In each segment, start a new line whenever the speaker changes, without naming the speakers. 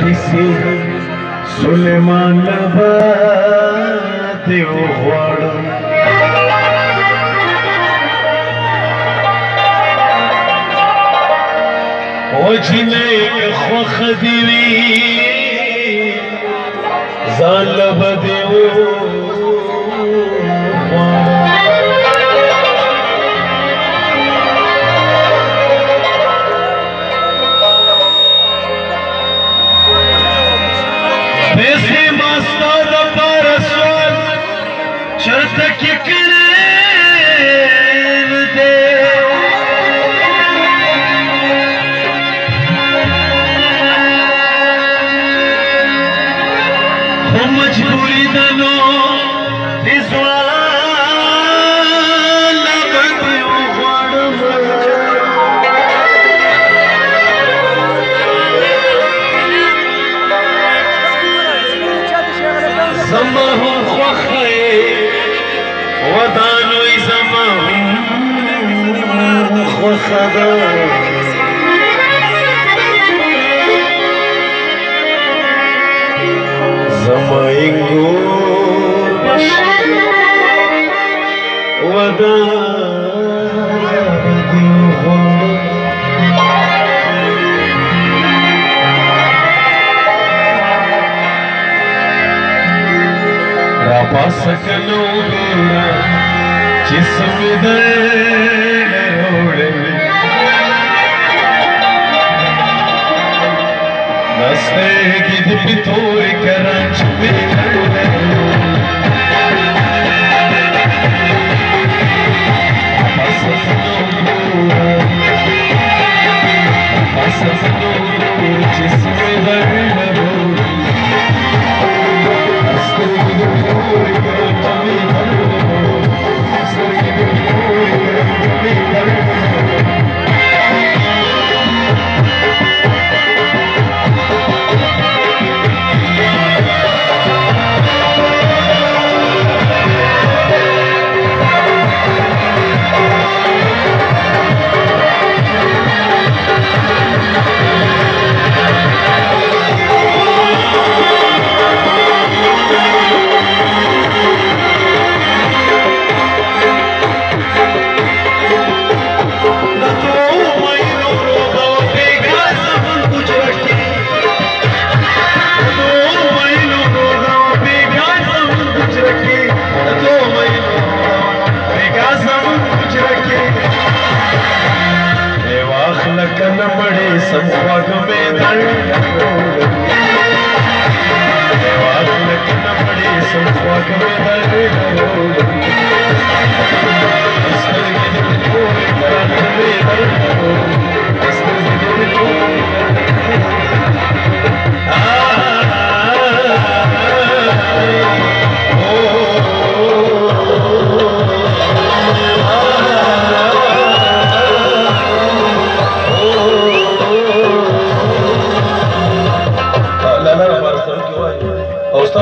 نیسی سلیمان لبا دیو غوارم و جنیک خوخ دیوی زان لبا دیو غوارم بیسی ماستا دا پارسوال چرتا کی کرر دے خو مجبوری دنو دیزوال لبدیو غوارم زما هم خوخه ودانوی زما هم خوخه ده زما انگور بشه ودانوی خواه پاسکنو گورا جسم در روڑے نستے گید پتوری کرانچ میں پاسکنو گورا جسم در روڑے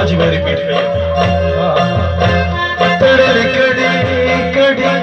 जी मैं रिपीट कड़ी कड़ी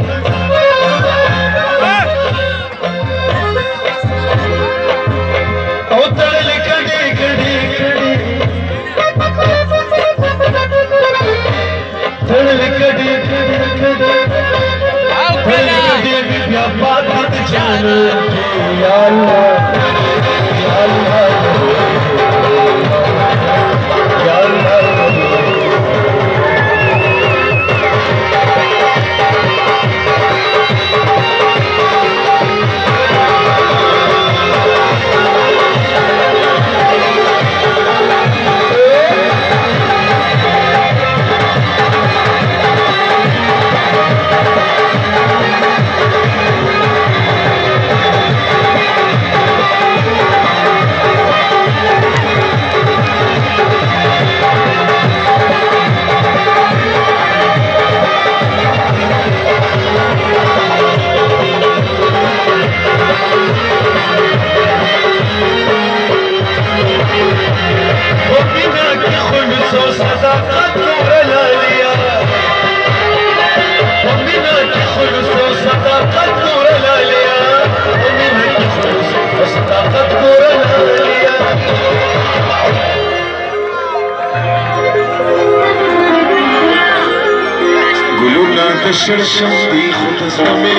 بشرشم دي خود زمي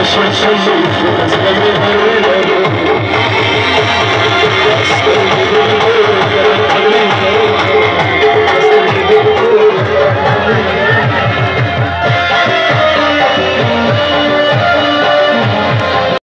بشرشم دي خود زمي